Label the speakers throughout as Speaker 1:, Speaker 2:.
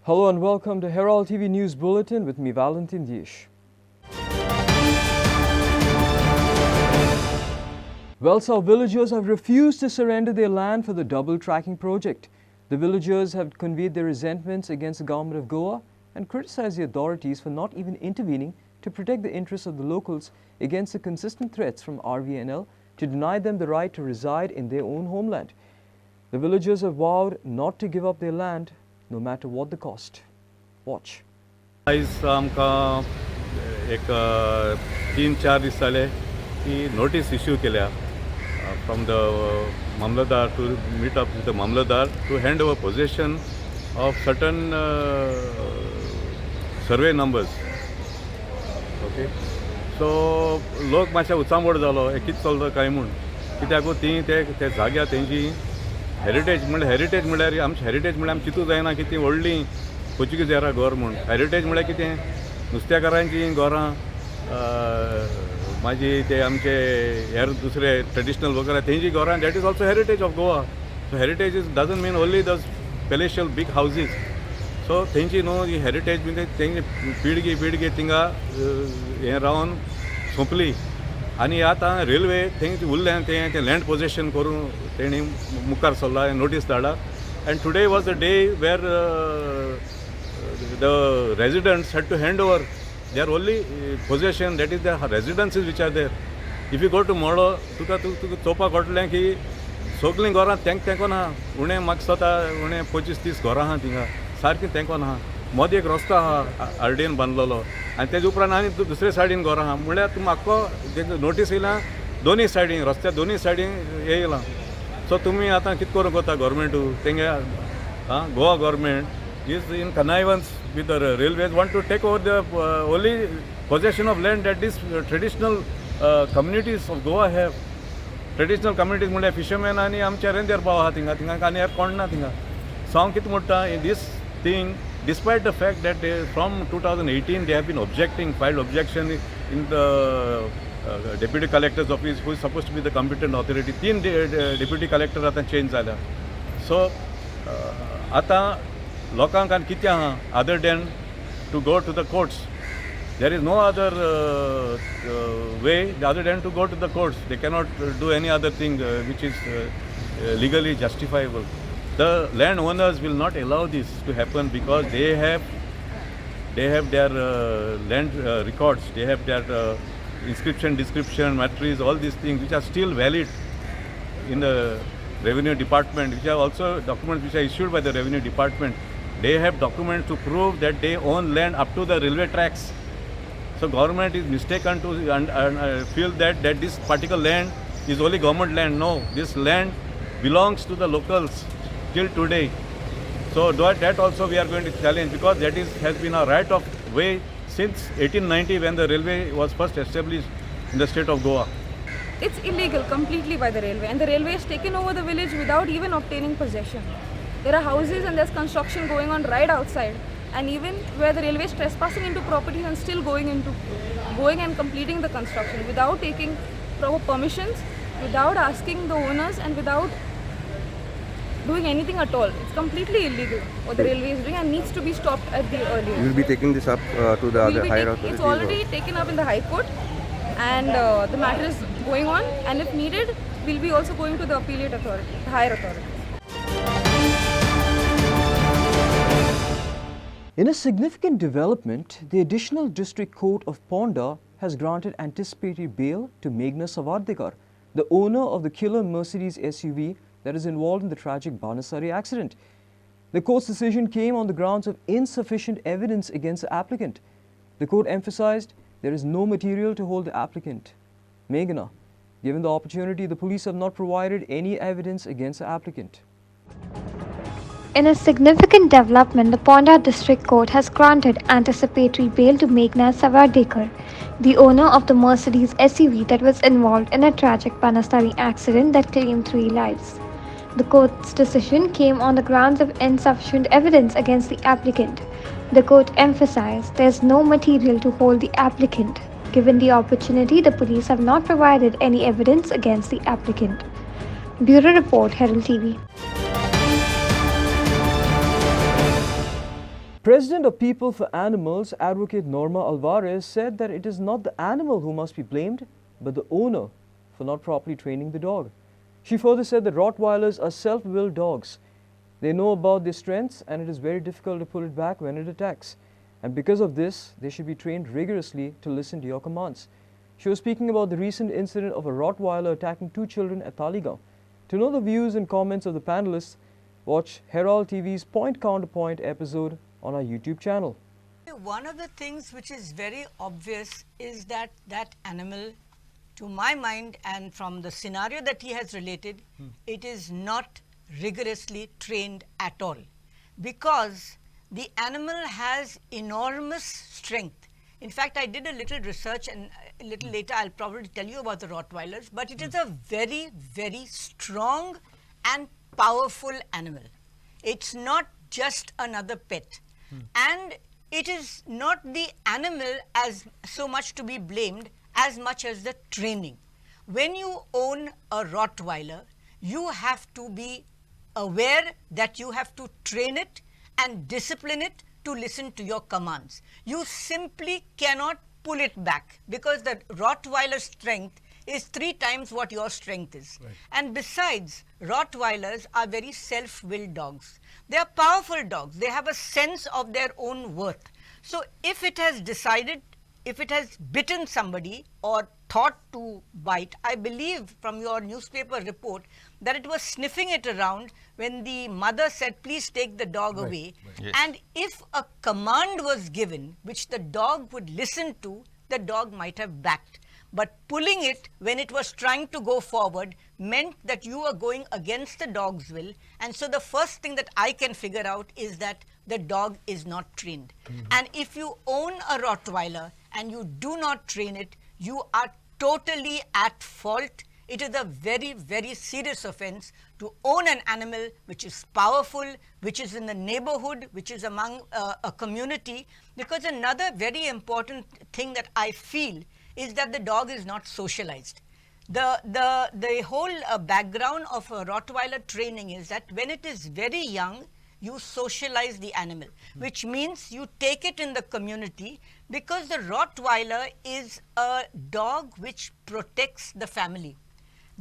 Speaker 1: Hello and welcome to Herald TV News Bulletin with me, Valentin Dish. Well, villagers have refused to surrender their land for the double tracking project. The villagers have conveyed their resentments against the government of Goa and criticized the authorities for not even intervening to protect the interests of the locals against the consistent threats from RVNL to deny them the right to reside in their own homeland. The villagers have vowed not to give up their land, no matter what the cost. Watch.
Speaker 2: आयज आमकां एक 3-4 दीस जाले की notice issue केल्या from the mamlatdar to meet up with the mamlatdar to hand over possession of certain survey numbers. Okay, so लोक मातशे उचांबोड जालो हे कितें चलता काय म्हूण, कित्याक ती ते जाग्यार तेंची हेरिटेज म्हणल्यार आमची हेरिटेज म्हणल्यार आमी चिंतूं जायना की ती व्हडली पोर्चुगीज एरा घर म्हूण. हेरिटेज म्हणल्यार कितें, नुस्तेकारांची घरां, मागीर ते आमचे हेर दुसरे ट्रेडिशनल वर्कर आहा तेंची घरां, that is also heritage of Goa. So heritage is doesn't mean only the palatial big houses. सो तेंची न्हू ही हेरिटेज बी तेंची पिळगी थिंगा हें रावन सोंपली. आनी आतां रेल्वे थंय उरलें तें लँड पोजेशन करून तेणी मुखार सरला, नोटीस धाडला. And today was the day where the residents had to hand over their only possession, that is the residencies which are there. If you go to मोडो तुका चोवपाक कळटलें की सगलीं घरां तेंकोन आहा. उणें म्हाका स्वता उणें 25-30 घरां आहा थिंगा, सारकीं तेंकोन आहा. मदीं एक रस्तो आहा आरडीएन बांदलेलो आनी तेजे उपरांत आनी दुसरे सायडीन घरां आहा. म्हळ्यार तुमी आख्खो नोटीस येयला दोनी सायडीन, रस्त्या दोनी सायडीन येयलां. सो तुमी आतां कितें करूंक वता गव्हर्मेंटू, तेंगे Goa government is in connivance with the railways want to take over the only possession of land that is traditional communities of Goa have. Traditional communities म्हळ्यार फिशरमॅन आनी आमचे रेंदेर भाव आहा थिंगा आनी हेर कोण ना थिंगा. सो हांव कितें म्हणटा, इन दीस thing, despite the fact that from 2018 they have been filed objection in the deputy collector's office, who is supposed to be the competent authority. 3 deputy collector आता change झाल्या. So आता लोकांक कितें आहा other than to go to the courts. There is no other way other than to go to the courts. They cannot do any other thing which is legally justifiable. The landowners will not allow this to happen because they have their land records, they have their inscription, description, matrices, all these things which are still valid in the revenue department, which are also documents which are issued by the revenue department. They have documents to prove that they own land up to the railway tracks. So government is mistaken to feel that this particular land is only government land. No, this land belongs to the locals till today. So that also we are going to challenge, because that has been a right of way since 1890 when the railway was first established in the state of Goa.
Speaker 3: It's illegal completely by the railway, and the railway has taken over the village without even obtaining possession. There are houses and there's construction going on right outside, and even where the railway is trespassing into properties and still going and completing the construction without taking proper permissions, without asking the owners, and without doing anything at all. It's completely illegal what the railway is doing and needs to be stopped at the earliest.
Speaker 4: You will be taking this up to the other higher authorities?
Speaker 3: It's already taken up in the High Court, and the matter is going on, and if needed, we'll be also going to the appellate authority, the higher authority.
Speaker 1: In a significant development, the Additional District Court of Ponda has granted anticipatory bail to Meghna Savardekar, the owner of the killer Mercedes SUV that is involved in the tragic Banasari accident. The court's decision came on the grounds of insufficient evidence against the applicant. The court emphasized there is no material to hold the applicant. Meghna, given the opportunity, the police have not provided any evidence against the applicant.
Speaker 5: In a significant development, the Ponda District Court has granted anticipatory bail to Meghna Savardekar, the owner of the Mercedes SUV that was involved in a tragic Banasari accident that claimed 3 lives. The court's decision came on the grounds of insufficient evidence against the applicant. The court emphasized there is no material to hold the applicant. Given the opportunity, the police have not provided any evidence against the applicant. Bureau Report, Herald TV.
Speaker 1: President of People for Animals, Advocate Norma Alvarez, said that it is not the animal who must be blamed, but the owner for not properly training the dog. She further said that Rottweilers are self-willed dogs. They know about their strengths and it is very difficult to pull it back when it attacks. And because of this, they should be trained rigorously to listen to your commands. She was speaking about the recent incident of a Rottweiler attacking 2 children at Taligaon. To know the views and comments of the panelists, watch Herald TV's Point Counterpoint episode on our YouTube channel.
Speaker 6: One of the things which is very obvious is that that animal, to my mind and from the scenario that he has related, it is not rigorously trained at all, because the animal has enormous strength. In fact, I did a little research, and a little later I'll probably tell you about the Rottweilers, but it is a very, very strong and powerful animal. It's not just another pet. And it is not the animal as so much to be blamed as much as the training. When you own a Rottweiler, you have to be aware that you have to train it and discipline it to listen to your commands. You simply cannot pull it back, because the Rottweiler strength is 3 times what your strength is. Right. And besides, Rottweilers are very self-willed dogs. They are powerful dogs. They have a sense of their own worth. So if it has decided, if it has bitten somebody or thought to bite, I believe from your newspaper report that it was sniffing it around when the mother said, please take the dog away. Right. Yes. And if a command was given which the dog would listen to, the dog might have backed. But pulling it when it was trying to go forward meant that you are going against the dog's will. And so the first thing that I can figure out is that the dog is not trained. And if you own a Rottweiler and you do not train it, you are totally at fault. It is a very, very serious offense to own an animal which is powerful, which is in the neighborhood, which is among a community. Because another very important thing that I feel is that the dog is not socialized. The whole background of a Rottweiler training is that when it is very young, you socialize the animal, which means you take it in the community, because the Rottweiler is a dog which protects the family.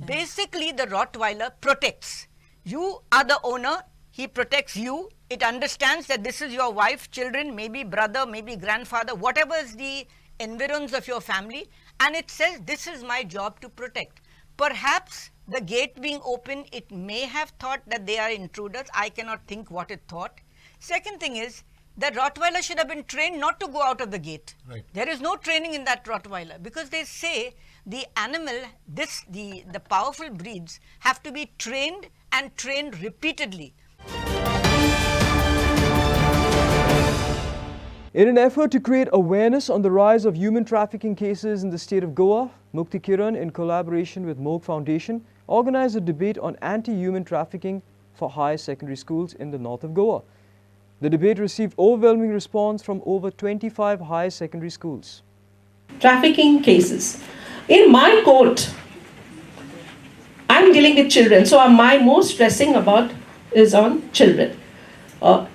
Speaker 6: Basically, the Rottweiler protects. You are the owner, he protects you. It understands that this is your wife, children, maybe brother, maybe grandfather, whatever is the environs of your family, and it says this is my job to protect. Perhaps the gate being open, it may have thought that they are intruders. I cannot think what it thought. Second thing is that Rottweiler should have been trained not to go out of the gate. Right. There is no training in that Rottweiler, because they say the animal, the powerful breeds have to be trained and trained repeatedly.
Speaker 1: In an effort to create awareness on the rise of human trafficking cases in the state of Goa, Mukti Kiran, in collaboration with Moog Foundation, organized a debate on anti-human trafficking for higher secondary schools in the north of Goa. The debate received overwhelming response from over 25 higher secondary schools.
Speaker 7: Trafficking cases. In my court, I'm dealing with children, so my most stressing about is on children. I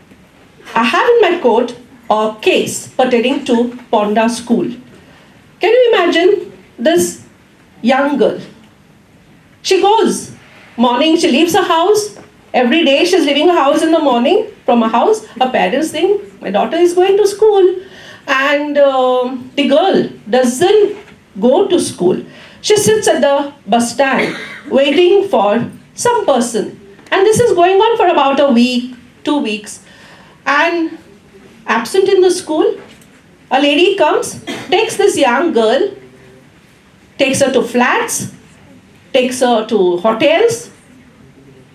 Speaker 7: have in my court a case pertaining to Ponda school. Can you imagine this young girl? She goes, morning she leaves her house, every day she's leaving her house in the morning from her house. Her parents think, my daughter is going to school, and the girl doesn't go to school. She sits at the bus stand waiting for some person, and this is going on for about a week, 2 weeks, and absent in the school, a lady comes, takes this young girl, takes her to flats, takes her to hotels,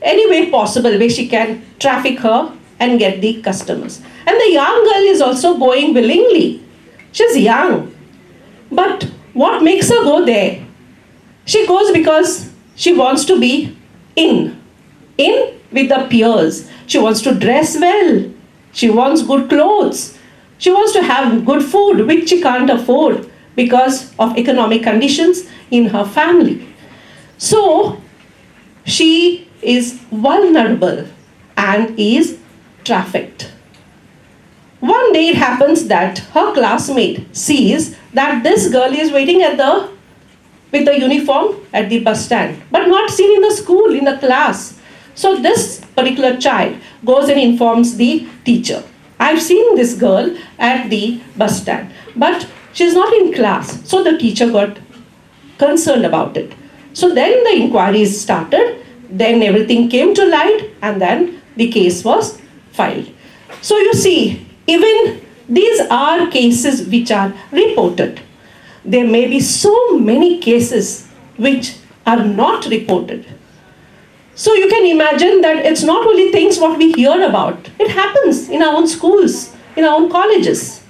Speaker 7: any way possible where she can traffic her and get the customers. And the young girl is also going willingly. She's young. But what makes her go there? She goes because she wants to be in with the peers. She wants to dress well. She wants good clothes. She wants to have good food, which she can't afford because of economic conditions in her family. So she is vulnerable and is trafficked. day it happens that her classmate sees that this girl is waiting with the uniform at the bus stand, but not seen in the school, in the class. So this particular child goes and informs the teacher. I've seen this girl at the bus stand, but she's not in class. So the teacher got concerned about it. So then the inquiries started, then everything came to light, and then the case was filed. So you see, even these are cases which are reported. There may be so many cases which are not reported. So you can imagine that it's not only things what we hear about. It happens in our own schools, in our own colleges.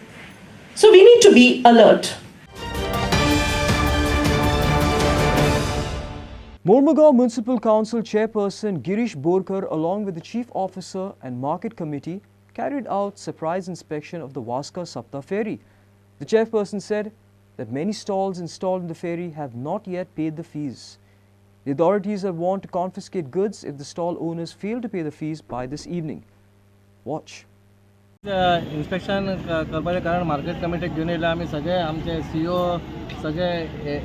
Speaker 7: So we need to be alert.
Speaker 1: Mormugao Municipal Council Chairperson Girish Borkar, along with the Chief Officer and Market Committee, carried out surprise inspection of the Vasque Sapta ferry. The chairperson said that many stalls installed in the ferry have not yet paid the fees. The authorities have warned to confiscate goods if the stall owners fail to pay the fees by this evening. Watch.
Speaker 8: Inspection करपाचें कारण market कमिटीक घेवन येयले आमी सगळे आमचे CO सगळे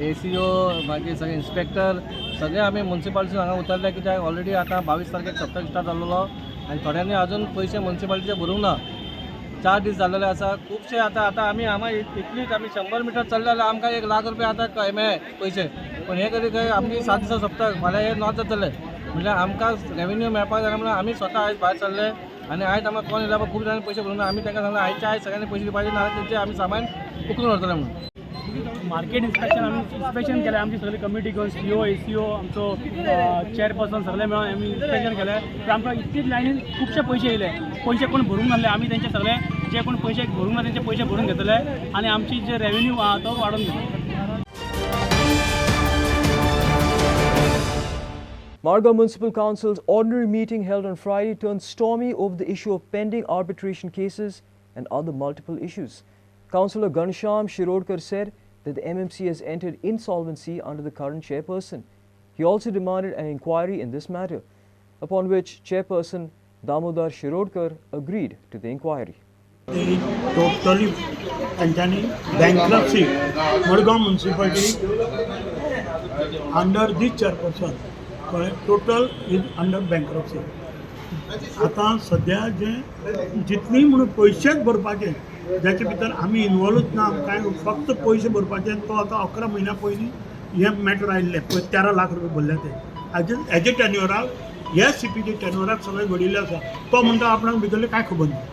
Speaker 8: ACO मागीर सगळे इन्स्पेक्टर सगळे आमी म्युनिसिपालिटीन हांगा उतरले कित्याक ऑलरेडी आतां 22 तारखेक सप्तक स्टार्ट जाल्लो आनी थोड्यांनी अजून पयशे म्युनिसिपालिटीचे भरूंक ना 4 दीस जाल्ले आसा खुबशे आतां आमी इतलीच आमी 100 मिटर चल्ले जाल्यार आमकां 1 लाख रुपया आतां मेळ्ळे पयशे पण हे करी खंय आमची 7 दिसा सप्तक फाल्यां हे नॉट जातले म्हणल्यार आमकां रेवेन्यू मेळपाक जाय म्हणून आमी स्वता आयज भायर सरले आनी आयज आमकां कोण येयला खूब जाणांनी पयशे भरूंक ना आमी तांकां सांगलें आयच्या आयज सगळ्यांनी पयशे दिवपाचे ना तेंचे आमी सामान उखलून व्हरतले म्हणून
Speaker 9: मार्केट इन्स्पेक्शन केलें आमची सगळी कमिटी घेवन सीओ एसीओ आमचो चेअरपर्सन सगळे मेळून आमी इन्स्पेक्शन केलें तर आमकां इतलीच लायनीन खुबशे पयशे येयले पयशे कोण भरूंक नासले आमी तेंचे सगळे जे कोण पयशे भरूंक ना तेंचे पयशे भरून घेतले आनी आमची जे रेवेन्यू आहा तो वाडोवन घेतलो.
Speaker 1: Marga Municipal Council's ordinary meeting held on Friday turned stormy over the issue of pending arbitration cases and other multiple issues. Councillor Ghanshyam Shirodkar said that the MMC has entered insolvency under the current chairperson. He also demanded an inquiry in this matter, upon which chairperson Damodar Shirodkar agreed to the inquiry.
Speaker 10: Totally bankruptcy, Marga municipality under this chairperson. Total is under bankruptcy. आतां सद्या जे जितली म्हणून पयशेच भरपाचे जाचे भितर आमी इनवॉल्वच ना कांय फक्त पयशे भरपाचे तो आतां 11 म्हयन्या पयलीं हे मॅटर आयिल्ले 13 लाख रुपया भरले ते हेजे टॅन्युअराक ह्या सीपीचे टॅन्युअराक सगळे घडिल्ले आसा. तो म्हणटा आपणाक भितरले कांय खबर ना.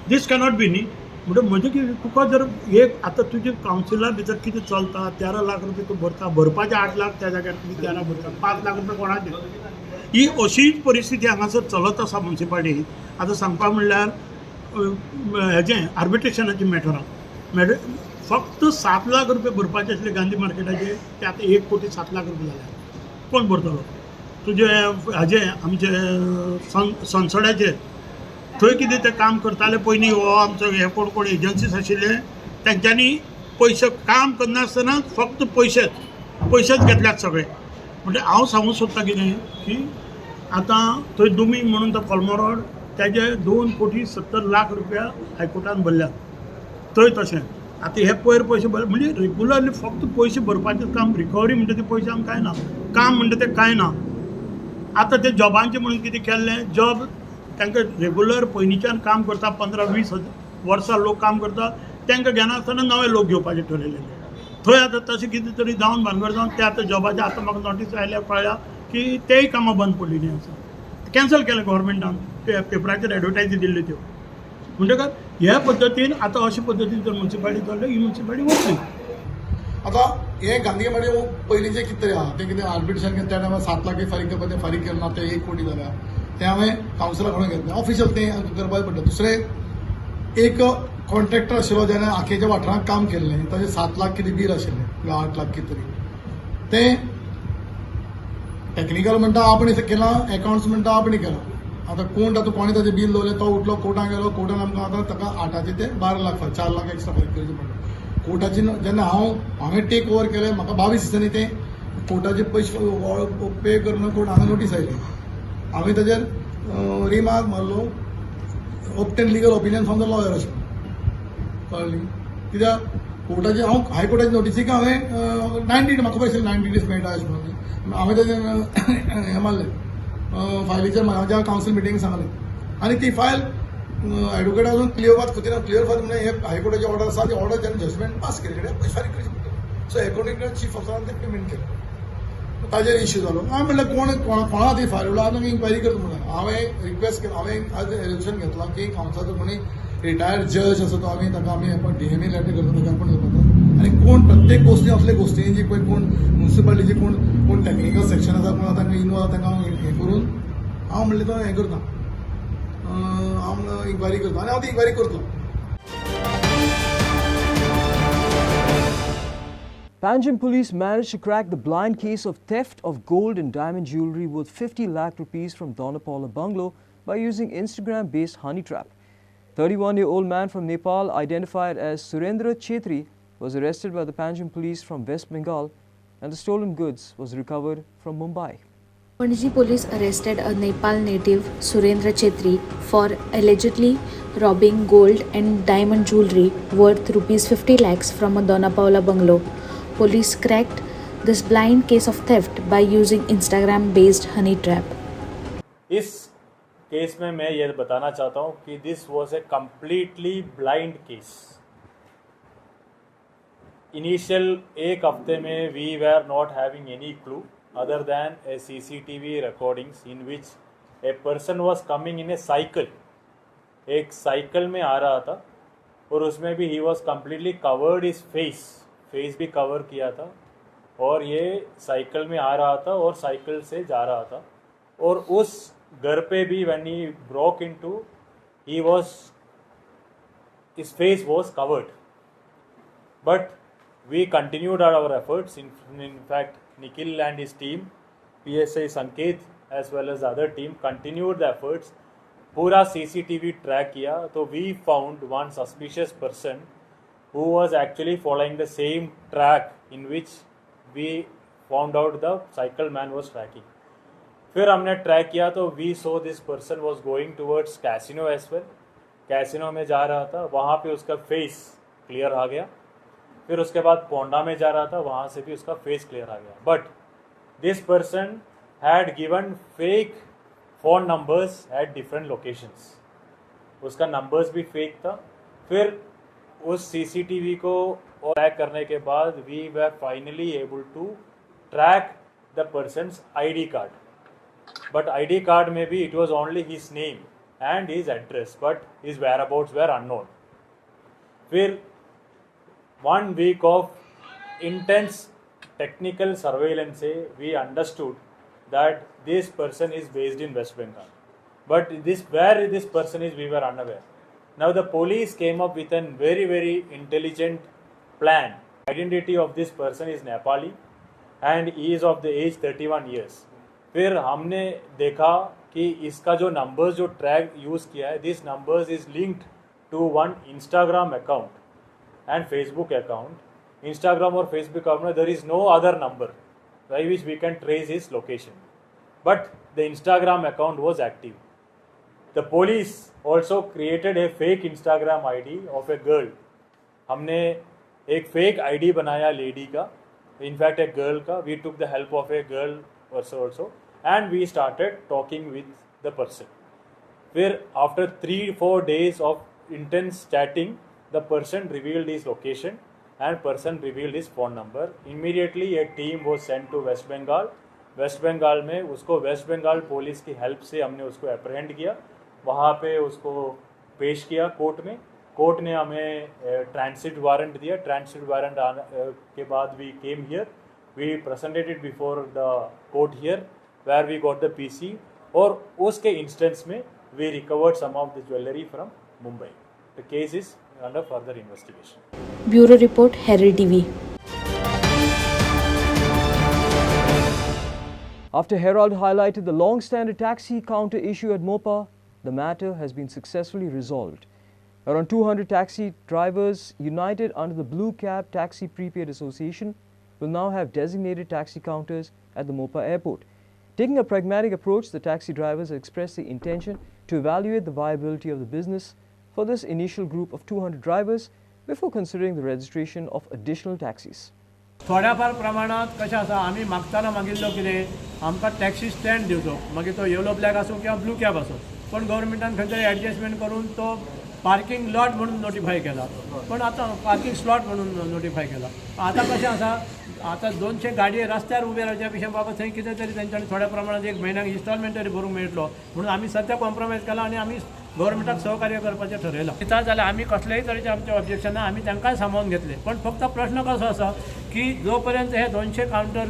Speaker 10: दीस कॅनॉट बी न्ही म्हणजे म्हणजे कितें तुका जर एक आतां तुजे कावन्सिला भितर कितें चलता 13 लाख रुपया तूं भरता भरपाचे 8 लाख त्या जाग्यार तुमी 13 भरता 5 लाख रुपया कोणाचे. ही अशीच परिस्थिती हांगासर चलत आसा म्युनिसिपालिटीत. आतां सांगपाक म्हणल्यार हेजें आर्बिट्रेशनाची मॅटरां फक्त 7 लाख रुपया भरपाचे आसले गांधी मार्केटाचे ते आतां 1 कोटी 7 लाख रुपया जाल्या. कोण भरतलो. तुजे हाजे आमचे संसदाचेर थंय कितें ते काम करताले पयलीं हो आमचो हे कोण कोण एजन्सीज आशिल्ले तेंच्यांनी पयशे काम करनासतना फक्त पयशेच घेतल्यात सगळे. म्हणजे हांव सांगूंक सोदतां कितें की आतां थंय दुमी म्हणून तो कोलमो रोड तेजे 2 कोटी 70 लाख रुपया हायकोर्टान भरल्यात. थंय तशें आतां हे पयशे भरले म्हणजे रेग्युलरली फक्त पयशे भरपाचें काम रिकवरी म्हणटा ते पयशे आमकां कांय ना काम म्हणटा ते कांय ना. आतां ते जॉबांचें म्हणून कितें केल्लें जॉब तांकां रेग्युलर पयलींच्यान काम करता 15-20 वर्सां लोक काम करता तांकां घेनासतना नवे लोक घेवपाचे ठरयलेले. थंय आतां तशें कितें तरी जावन भानगड जावन ते आतां जॉबाचे आतां म्हाका नोटीस आयल्या कळ्ळ्या की तेय कामां बंद पडलेलीं आसा. कॅन्सल केलें गव्हर्मेंटान पेपराचेर एडवर्टायजी दिल्ल्यो त्यो. म्हणटकच ह्या पद्दतीन आतां अशे पद्दतीन जर म्युनिसिपालिटी चल्ले ही म्युनिसिपालिटी वतली.
Speaker 11: आतां हे गांधीवाडी पयलींचें कितें तरी आहा तें कितें आर्बिट्रेशन केलें त्या टायमार 7 लाख फारीक करपाक तें फारीक केलें ना ते 1 कोटी जाल्या ते हांवें कावन्सिलाक म्हणून घेतलें ऑफिशियल तें करपाक पडटा. दुसरें एक कॉन्ट्रॅक्टर आशिल्लो जेणें आखेच्या वाठारांत काम केल्लें ताचें 7 लाख कितें बील आशिल्लें किंवा 8 लाख कितें तरी तें टेक्निकल म्हणटा आपण केलां एकाउंट्स म्हणटा आपण केलां. आतां कोण तातूंत कोणें ताचें बील दवरलें तो उठलो कोर्टाक गेलो कोर्टान आमकां आतां ताका 8 ते 12 लाख 4 लाख एक्स्ट्रा फारीक करचें पडटा. कोर्टाची जेन्ना हांवें टेक ओवर केलें म्हाका 22 दिसांनी तें कोर्टाचे पयशे पे कर म्हणून कोर्ट हांगा नोटीस आयली. हांवें ताचेर रिमार्क मारलो obtain legal opinion from the lawyer अशें कळ्ळी कित्याक कोर्टाची हांव हायकोर्टाची नोटीसीक हांवें 90 म्हाका पळय 90 days मेळटा अशें म्हणून हांवें तेजें हें मारलें फायलीचेर म्हाज्या कावन्सील मिटिंगेक सांगलें आनी ती फायल एडवोकेट अजून क्लियर फात म्हणून हे हायकोर्टाची ऑर्डर आसा ती ऑर्डर जेन्ना जजमेंट पास केली कडेन पयशे फारीक करचे पडटले सो अकॉर्डिंग चीफ ऑफिसरान तें पेमेंट केलें ताजेर इश्यू जालो हांवें म्हणलें कोणा ती फायल उरला आतां इन्क्वायरी करता म्हणून हांवें रिक्वेस्ट केली हांवें आज रेजोल्युशन घेतलां की कावन्सिलाचो कोणी रिटायर्ड जज आसा तो ताका आमी DMA लेटर करता ताका आपण करता आनी कोण प्रत्येक गोष्टी असले गोष्टी जी पळय कोण म्युन्सिपालिटीची कोण टेक्निकल सेक्शन आसा कोण तांकां इनवॉल्व तांकां हें करून हांव म्हणलें तो हें करता हांव इन्क्वायरी करता आनी हांव ती इन्क्वायरी करतलो.
Speaker 1: Panjim police managed to crack the blind case of theft of gold and diamond jewellery worth 50 lakh rupees from Donapaula bungalow by using Instagram-based honey trap. 31-year-old man from Nepal, identified as Surendra Chetri, was arrested by the Panjim police from West Bengal, and the stolen goods was recovered from Mumbai.
Speaker 12: Panjim police arrested a Nepal native, Surendra Chetri, for allegedly robbing gold and diamond jewellery worth rupees 50 lakhs from a Donapaula bungalow. Police cracked this blind case of theft by using Instagram-based honey trap.
Speaker 13: इस case में मैं ये बताना चाहता हूँ कि this was a completely blind case. Initial एक हफ्ते में we were not having any clue other than a CCTV recordings in which a person was coming in a cycle. एक साइकिल में आ रहा था और उसमें भी he was completely covered his face भी कवर किया था और ये साइकिल में आ रहा था और साइकिल से जा रहा था और उस घर पे भी when he broke into his face was covered, but we continued our efforts. In fact, Nikhil and his team, PSI Sanket as well as the other team continued the efforts. पूरा CCTV ट्रैक किया तो we found one suspicious person who was actually following the same track in which we found out the cycle man was tracking. फिर हमने track किया तो we saw this person was going towards casino as well. Casino में जा रहा था, वहाँ पे उसका फेस क्लियर आ गया. फिर उसके बाद पोंडा में जा रहा था, वहाँ से भी उसका फेस क्लियर आ गया. But this person had given fake phone numbers at different locations. उसका नंबर्स भी फेक था. फिर उस CCTV को ट्रैक करने के बाद we were finally able to track the person's ID card. But ID card में भी it was only his name and his address, but his whereabouts were unknown. फिर 1 week of intense technical surveillance से we understood that this person is based in West Bengal, but where this person is we were unaware. Now the police came up with a very intelligent plan. Identity of this person is Nepali and he is of the age 31 years. फिर हमने देखा कि इसका जो numbers जो track use किया है, this numbers is linked to one Instagram account and Facebook account. Instagram और Facebook अकाउंट में there is no other number by which we can trace his location. But the Instagram account was active. The police also created a fake Instagram ID of a girl. हमने एक fake ID बनाया lady का, in fact a girl का. We took the help of a girl also and we started talking with the person. फिर after 3-4 days of intense chatting, the person revealed his location and person revealed his phone number. Immediately a team was sent to West Bengal. West Bengal में उसको West Bengal police की help से हमने उसको अप्रहेंड किया. वहाँ पे उसको पेश किया कोर्ट में. कोर्ट ने हमें ट्रांसिट वारंट दिया. ट्रांसिट वारंट के बाद we came here, we presented it before the court here where we got the PC. और उसके इंस्टेंस में we recovered some of the jewellery from Mumbai. The case is under further investigation.
Speaker 12: Bureau report, Herald TV.
Speaker 1: After Herald highlighted the long-standing taxi counter issue at Mopa, the matter has been successfully resolved. Around 200 taxi drivers united under the Blue Cab Taxi Prepaid Association will now have designated taxi counters at the Mopa airport. Taking a pragmatic approach, the taxi drivers have expressed the intention to evaluate the viability of the business. For this initial group of 200 drivers, before considering the registration of additional taxis.
Speaker 9: थोड्याफार प्रमाणात कशें आसा आमी मागताना मागिल्लो कितें आमकां taxi stand दिवचो मागीर तो येलो ब्लॅक आसूं किंवा ब्लू कॅब आसूं पण गव्हर्मेंटान खंय तरी एडजस्टमेंट करून तो पार्किंग लॉट म्हणून नोटिफाय केला पण आतां पार्किंग स्लॉट म्हणून नोटिफाय केला आतां कशें आसा आतां 200 गाडये रस्त्यार उबे रावच्या पेक्षा बाबा थंय कितें तरी तेंच्यांनी थोड्या प्रमाणात एक म्हयन्याक इन्स्टॉलमेंट तरी भरूंक मेळटलो म्हणून आमी सद्या कॉम्प्रोमायज केला आनी आमी गव्हर्मेंटाक सहकार्य करपाचें ठरयलां दिता जाल्यार आमी कसलेय तरेचें आमचें ऑब्जेक्शन ना आमी तांकांय सांबाळून घेतले पण फक्त प्रश्न कसो आसा की जो पर्यंत हे 200 कावंटर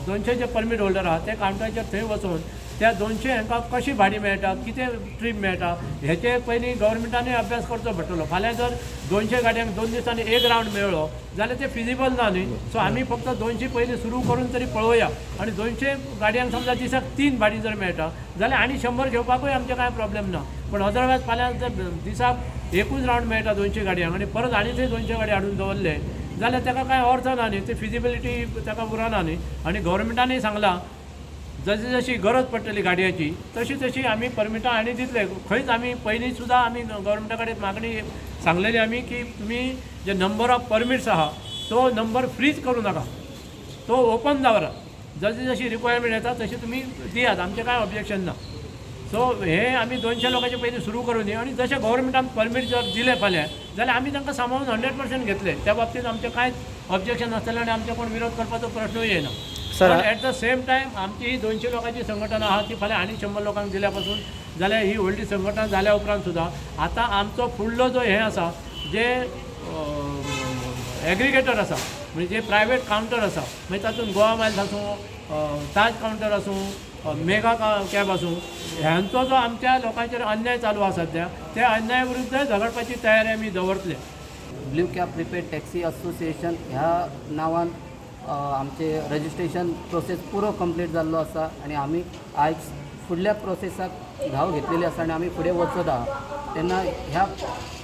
Speaker 9: 200 जे परमीट होल्डर आहा ते कावंटराचेर थंय वचून त्या 200 हांकां कशी भाडी मेळटा कितें ट्रीप मेळटा हेचे पयलीं गव्हर्मेंटानूय अभ्यास करचो पडटलो फाल्यां जर 200 गाडयांक 2 दिसांनी एक रावंड मेळ्ळो जाल्यार ते फिजिबल ना न्ही सो आमी फक्त 200 पयलीं सुरू करून तरी पळोवया आनी 200 गाडयांक समजा दिसाक 3 भाडी जर मेळटा जाल्यार आनी 100 घेवपाकूय आमचें कांय प्रॉब्लेम ना पण अदरवायज फाल्यां जर दिसाक एकूच रावंड मेळटा 200 गाडयांक आनी परत आनी थंय 200 गाडी हाडून दवरले जाल्यार ताका कांय अर्थ ना न्ही ते फिजिबिलिटी ताका उरना न्ही आनी गव्हर्मेंटानूय सांगलां जशी जशी गरज पडटली गाडयाची तशी तशी आमी परमिटां आनी दितले खंयच आमी पयलीं सुद्दां आमी गव्हर्मेंटा कडेन मागणी सांगलेली आमी की तुमी जे नंबर ऑफ परमिट्स आहा तो नंबर फ्रीज करूं नाका तो ओपन दवरा जशी जशी रिक्वायरमेंट येता तशी तुमी दियात आमचें कांय ऑब्जेक्शन ना सो हे आमी 200 लोकांचे पयलीं सुरू करून न्ही आनी जशें गव्हर्मेंटान परमीट जर दिले फाल्यां जाल्यार आमी तांकां सांबाळून 100% घेतले त्या बाबतींत आमचें कांयच ऑब्जेक्शन नासतलें आनी आमचे कोण विरोध करपाचो प्रश्नूय येना पण एट द सेम टायम आमची ही 200 लोकांची संघटना आहा ती फाल्यां आनी 100 लोकांक दिल्या पासून जाल्यार ही व्हडली संघटना जाल्या उपरांत सुद्दां आतां आमचो फुडलो जो हें आसा जे एग्रिगेटर आसा म्हणजे जे प्रायवेट कावंटर आसा मागीर तातूंत गोवा मायल्स आसूं ताज कावंटर आसूं मेगा कॅब आसूं ह्यांचो जो आमच्या लोकांचेर अन्याय चालू आसा सद्या त्या अन्याया विरुद्ध झगडपाची तयारी आमी दवरतले
Speaker 14: blue cab prepaid taxi association ह्या नांवान आमचे रजिस्ट्रेशन प्रोसेस पुरो कंप्लीट जाल्लो आसा आनी आमी आयज फुडल्या प्रोसेसाक धांव घेतलेली आसा आनी आमी फुडें वचत आहा तेन्ना ह्या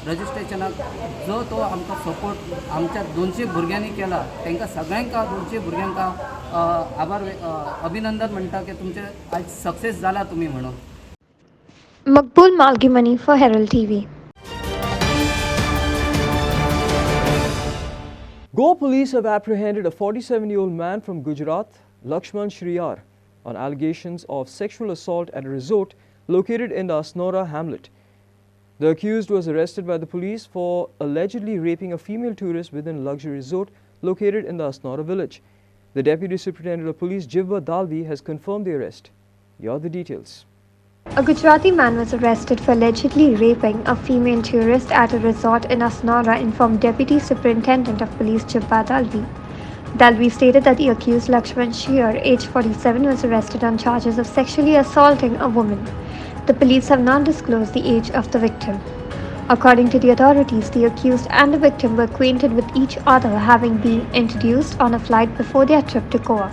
Speaker 14: रजिस्ट्रेशनाक जो तो आमकां सपोर्ट आमच्या 200 भुरग्यांनी केला तांकां सगळ्यांक 200 भुरग्यांक आभार अभिनंदन म्हणटा की तुमचे आज सक्सेस जाला तुम्ही म्हणून
Speaker 5: Maqbool Malgimani for Herald TV.
Speaker 1: Goa police have apprehended a 47-year-old man from Gujarat, Lakshman Shriyar, on allegations of sexual assault at a resort located in the Asnora hamlet. The accused was arrested by the police for allegedly raping a female tourist within a luxury resort located in the Asnora village. The Deputy Superintendent of Police, Jivva Dalvi, has confirmed the arrest. Here are the details.
Speaker 5: A Gujarati man was arrested for allegedly raping a female tourist at a resort in Asnora, informed Deputy Superintendent of Police Jivva Dalvi. Dalvi stated that the accused Lakshman Shriyar, aged 47, was arrested on charges of sexually assaulting a woman. The police have not disclosed the age of the victim. According to the authorities, the accused and the victim were acquainted with each other, having been introduced on a flight before their trip to Goa.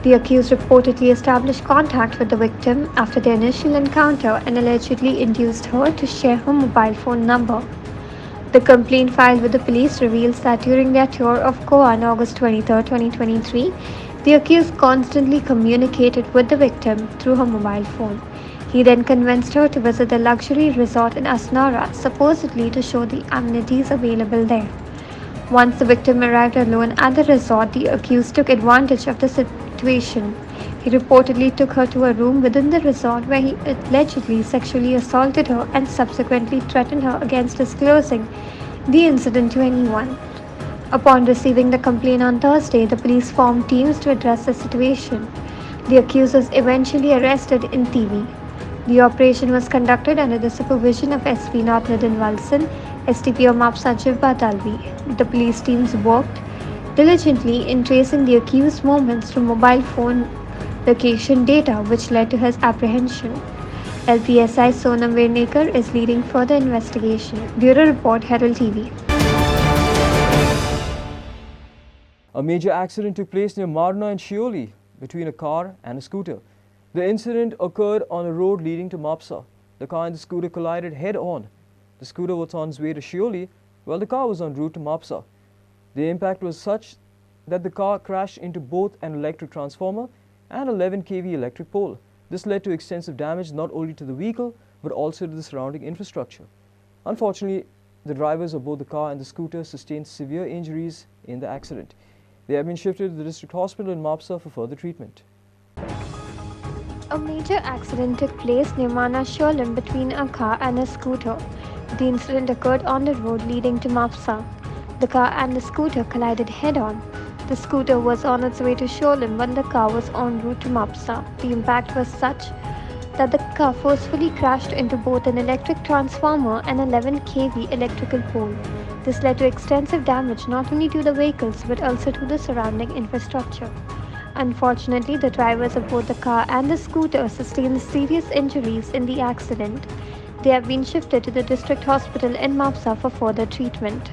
Speaker 5: The accused reportedly established contact with the victim after their initial encounter and allegedly induced her to share her mobile phone number. The complaint filed with the police reveals that during their tour of Goa on August 23, 2023, the accused constantly communicated with the victim through her mobile phone. He then convinced her to visit the luxury resort in Asnora, supposedly to show the amenities available there. Once the victim arrived alone at the resort, the accused took advantage of the situation. He reportedly took her to a room within the resort where he allegedly sexually assaulted her and subsequently threatened her against disclosing the incident to anyone. Upon receiving the complaint on Thursday, the police formed teams to address the situation. The accused was eventually arrested in TV. The operation was conducted under the supervision of SP North Nidin Walson, STPO Mapsa Jivva Dalvi. The police teams worked diligently in tracing the accused's movements through mobile phone location data, which led to his apprehension. LPSI Sonam Vernekar is leading further investigation. Bureau Report, Herald TV.
Speaker 1: A major accident took place near Marna and Shioli between a car and a scooter. The incident occurred on a road leading to Mapsa. The car and the scooter collided head-on. The scooter was on its way to Shioli, while the car was en route to Mapsa. The impact was such that the car crashed into both an electric transformer and 11 kV electric pole. This led to extensive damage not only to the vehicle but also to the surrounding infrastructure. Unfortunately, the drivers of both the car and the scooter sustained severe injuries in the accident. They have been shifted to the district hospital in Mapsa for further treatment.
Speaker 5: A major accident took place near Marna between a car and a scooter. The incident occurred on the road leading to Mapsa. The car and the scooter collided head-on. The scooter was on its way to Sholim when the car was en route to Mapsa. The impact was such that the car forcefully crashed into both an electric transformer and 11 kV electrical pole. This led to extensive damage not only to the vehicles but also to the surrounding infrastructure. Unfortunately, the drivers of both the car and the scooter sustained serious injuries in the accident. They have been shifted to the district hospital in Mapsa for further treatment.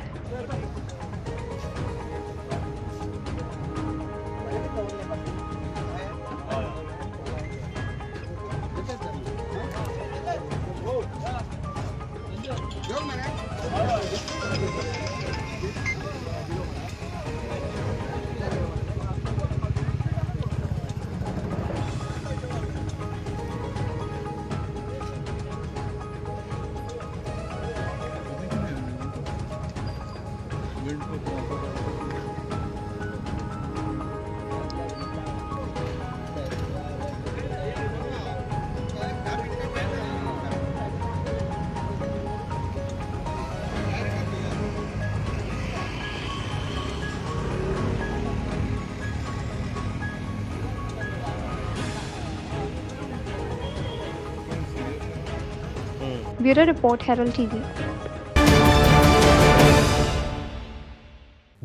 Speaker 5: Bureau Report, Herald TV.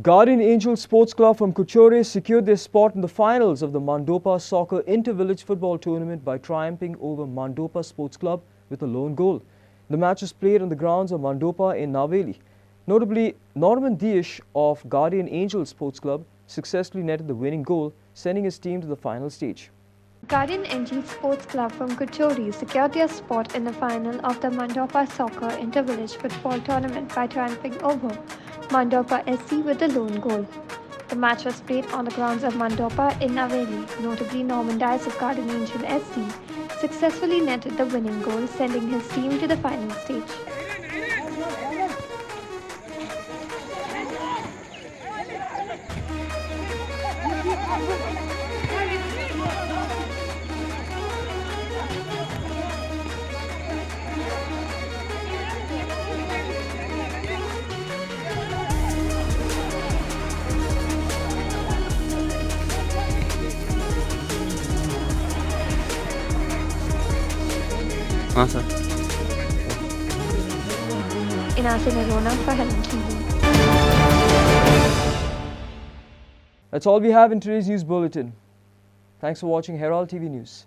Speaker 1: Guardian Angel Sports Club from Kuchore secured their spot in the finals of the Mandopa Soccer Inter-Village Football Tournament by triumphing over Mandopa Sports Club with a lone goal. The match was played on the grounds of Mandopa in Naveli. Notably, Norman Dias of Guardian Angel Sports Club successfully netted the winning goal, sending his team to the final stage.
Speaker 5: Guardian Angel Sports Club from Kuchori secured their spot in the final of the Mandopa Soccer Inter-Village Football Tournament by triumphing over Mandopa SC with a lone goal. The match was played on the grounds of Mandopa in Naveli. Notably, Norman Dias of Guardian Angel SC successfully netted the winning goal, sending his team to the final stage.
Speaker 4: Sir.
Speaker 5: Inase Narona for Herald TV.
Speaker 1: That's all we have in today's news bulletin. Thanks for watching Herald TV News.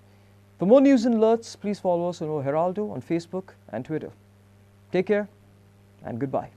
Speaker 1: For more news and alerts, please follow us on Heraldo on Facebook and Twitter. Take care and goodbye.